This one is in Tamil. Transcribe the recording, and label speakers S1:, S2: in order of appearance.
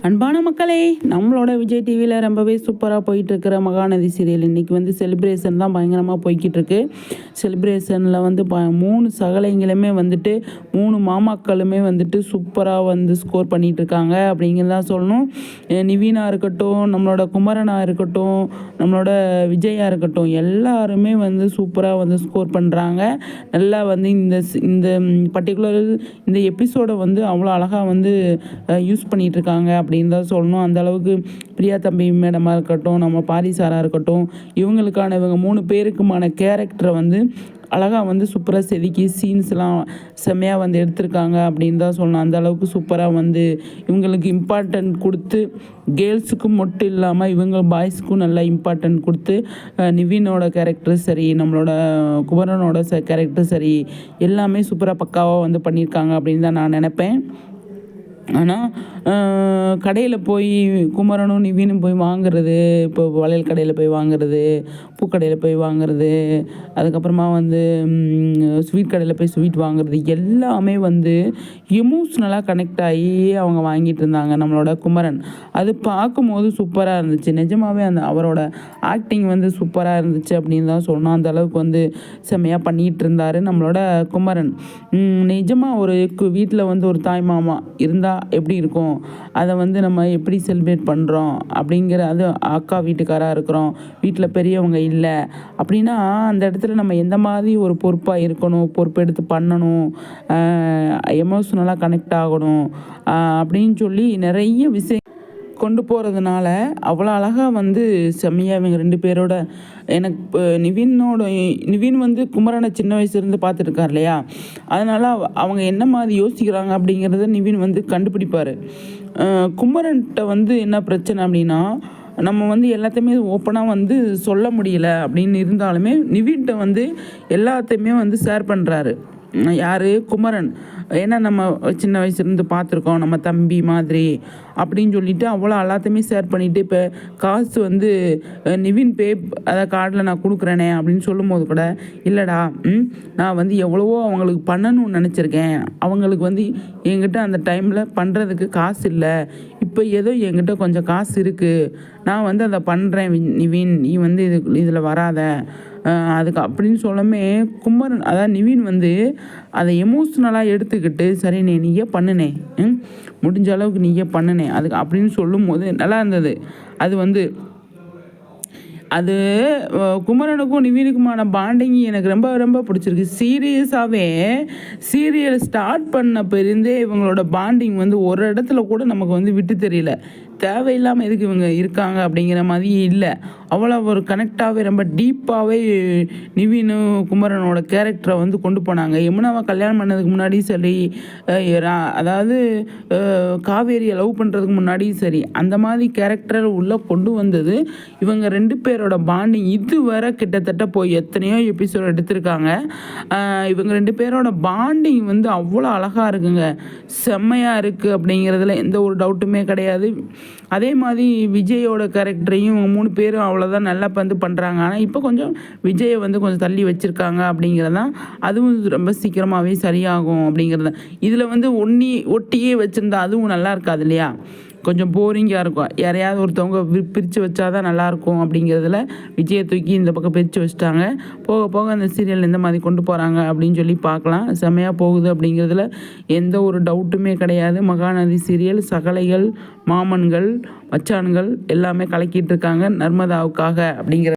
S1: அன்பான மக்களே, நம்மளோட விஜய் டிவியில் ரொம்பவே சூப்பராக போயிட்டுருக்கிற மகாநதி சீரியல் இன்றைக்கி வந்து செலிப்ரேஷன் தான் பயங்கரமாக போய்கிட்டு இருக்கு. செலிப்ரேஷனில் வந்து 3 சகலைங்களுமே வந்துட்டு 3 மாமாக்களுமே வந்துட்டு சூப்பராக வந்து ஸ்கோர் பண்ணிகிட்ருக்காங்க அப்படிங்கிறதான் சொல்லணும். நிவீனா இருக்கட்டும், நம்மளோட குமரனா இருக்கட்டும், நம்மளோட விஜயா இருக்கட்டும், எல்லாருமே வந்து சூப்பராக வந்து ஸ்கோர் பண்ணுறாங்க. நல்லா வந்து இந்த பர்டிகுலர் இந்த எபிசோடை வந்து அவ்வளோ அழகாக வந்து யூஸ் பண்ணிகிட்ருக்காங்க அப்படின்னு தான் சொல்லணும். அந்தளவுக்கு பிரியா தம்பி மேடமாக இருக்கட்டும், நம்ம பாரிசாராக இருக்கட்டும், இவங்களுக்கான இவங்க 3 பேருக்குமான கேரக்டரை வந்து அழகாக வந்து சூப்பராக செதுக்கி சீன்ஸ்லாம் செம்மையாக வந்து எடுத்திருக்காங்க அப்படின்னு தான் சொல்லணும். அந்தளவுக்கு சூப்பராக வந்து இவங்களுக்கு இம்பார்ட்டன்ட் கொடுத்து, கேர்ள்ஸுக்கும் மட்டும் இல்லாமல் இவங்க பாய்ஸுக்கும் நல்லா இம்பார்ட்டன்ட் கொடுத்து, நிவினோட கேரக்டரும் சரி, நம்மளோட குமரனோட கேரக்டரும் சரி, எல்லாமே சூப்பராக பக்காவாக வந்து பண்ணியிருக்காங்க அப்படின்னு தான் நான் நினப்பேன். ஆனால் கடையில் போய் குமரனும் நிவீனும் போய் வாங்குறது, இப்போ வளையல் கடையில் போய் வாங்குறது, பூக்கடையில் போய் வாங்குறது, அதுக்கப்புறமா வந்து ஸ்வீட் கடையில் போய் ஸ்வீட் வாங்குறது, எல்லாமே வந்து எமோஷ்னலாக கனெக்ட் ஆகி அவங்க வாங்கிட்டு இருந்தாங்க நம்மளோட குமரன். அது பார்க்கும்போது சூப்பராக இருந்துச்சு. நிஜமாகவே அந்த அவரோட ஆக்டிங் வந்து சூப்பராக இருந்துச்சு அப்படின்னு தான் சொல்லணும். அந்த அளவுக்கு வந்து செம்மையாக பண்ணிகிட்டு இருந்தார் நம்மளோட குமரன். நிஜமாக ஒரு வீட்டில் வந்து ஒரு தாய் மாமா இருந்தால் எப்படி இருக்கும், அதை வந்து நம்ம எப்படி செலிப்ரேட் பண்ணுறோம் அப்படிங்கிற, அது அக்கா வீட்டுக்காராக இருக்கிறோம், வீட்டில் பெரியவங்க இல்லை அப்படின்னா அந்த இடத்துல நம்ம எந்த மாதிரி ஒரு பொறுப்பாக இருக்கணும், பொறுப்பெடுத்து பண்ணணும், எமோஷ்னலாக கனெக்ட் ஆகணும் அப்படின்னு சொல்லி நிறைய விஷயம் கொண்டு போகிறதுனால அவ்வளோ அழகாக வந்து செம்மையாக இவங்க 2 பேரோட எனக்கு நிவின் வந்து குமரனை சின்ன வயசுலேருந்து பார்த்துருக்கார் இல்லையா, அதனால் அவங்க என்ன மாதிரி யோசிக்கிறாங்க அப்படிங்கிறத நிவின் வந்து கண்டுபிடிப்பார். குமரன்கிட்ட வந்து என்ன பிரச்சனை அப்படின்னா, நம்ம வந்து எல்லாத்தையுமே ஓப்பனாக வந்து சொல்ல முடியல அப்படின்னு இருந்தாலுமே நிவின்கிட்ட வந்து எல்லாத்தையுமே வந்து ஷேர் பண்ணுறாரு. யார்? குமரன். ஏன்னா நம்ம சின்ன வயசுலேருந்து பார்த்துருக்கோம், நம்ம தம்பி மாதிரி அப்படின்னு சொல்லிட்டு அவ்வளோ எல்லாத்தையுமே ஷேர் பண்ணிவிட்டு, இப்போ காசு வந்து நிவின் அதாவது கார்டில் நான் கொடுக்குறேனே அப்படின்னு சொல்லும் போது கூட, இல்லைடா நான் வந்து எவ்வளவோ அவங்களுக்கு பண்ணணும்னு நினச்சிருக்கேன், அவங்களுக்கு வந்து என்கிட்ட அந்த டைமில் பண்ணுறதுக்கு காசு இல்லை, இப்போ ஏதோ என்கிட்ட கொஞ்சம் காசு இருக்குது, நான் வந்து அதை பண்ணுறேன் நிவின், நீ வந்து இதில் வராத அதுக்கு அப்படின்னு சொல்லாமே குமரன், அதாவது நிவின் வந்து அதை எமோஷ்னலாக எடுத்துக்கிட்டு, சரி நீயே பண்ணுனே, முடிஞ்ச அளவுக்கு நீயே பண்ணுனே அதுக்கு அப்படின்னு சொல்லும் போது நல்லா இருந்தது. அது வந்து அது குமரனுக்கும் நிவீனுக்குமான பாண்டிங் எனக்கு ரொம்ப ரொம்ப பிடிச்சிருக்கு. சீரியஸாகவே சீரியல் ஸ்டார்ட் பண்ண பிறந்தே இவங்களோட பாண்டிங் வந்து ஒரு இடத்துல கூட நமக்கு வந்து விட்டு தெரியல. தேவையில்லாமல் எதுக்கு இவங்க இருக்காங்க அப்படிங்கிற மாதிரி இல்லை. அவ்வளோ ஒரு கனெக்டாகவே ரொம்ப டீப்பாகவே நிவீனு குமரனோட கேரக்டரை வந்து கொண்டு போனாங்க. யமுனாவை கல்யாணம் பண்ணதுக்கு முன்னாடியும் சரி, அதாவது காவேரியை லவ் பண்ணுறதுக்கு முன்னாடியும் சரி, அந்த மாதிரி கேரக்டரை உள்ளே கொண்டு வந்தது இவங்க 2 பேரோட பாண்டிங். இதுவரை கிட்டத்தட்ட போய் எத்தனையோ எபிசோட் எடுத்திருக்காங்க. இவங்க 2 பேரோட பாண்டிங் வந்து அவ்வளோ அழகாக இருக்குங்க, செம்மையாக இருக்குது அப்படிங்கிறதுல எந்த ஒரு டவுட்டுமே கிடையாது. அதே மாதிரி விஜயோட கேரக்டரையும் 3 பேரும் அவ்வளோதான் நல்லா வந்து பண்ணுறாங்க. ஆனால் இப்போ கொஞ்சம் விஜயை வந்து கொஞ்சம் தள்ளி வச்சுருக்காங்க அப்படிங்கிறதான், அதுவும் ரொம்ப சீக்கிரமாகவே சரியாகும் அப்படிங்கிறது. இதில் வந்து ஒட்டியே வச்சுருந்தா அதுவும் நல்லா இருக்காது இல்லையா, கொஞ்சம் போரிங்காக இருக்கும். யாரையாவது ஒருத்தவங்க பிரித்து வச்சா தான் நல்லாயிருக்கும் அப்படிங்கிறதுல விஜயை தூக்கி இந்த பக்கம் பிரித்து வச்சுட்டாங்க. போக போக அந்த சீரியல் எந்த மாதிரி கொண்டு போகிறாங்க அப்படின்னு சொல்லி பார்க்கலாம். செம்மையாக போகுது அப்படிங்கிறதுல எந்த ஒரு டவுட்டுமே கிடையாது. மகாநதி சீரியல் சகலைகள், மாமன்கள், மச்சான்கள் எல்லாமே கலக்கிட்டு இருக்காங்க நர்மதாவுக்காக அப்படிங்கிற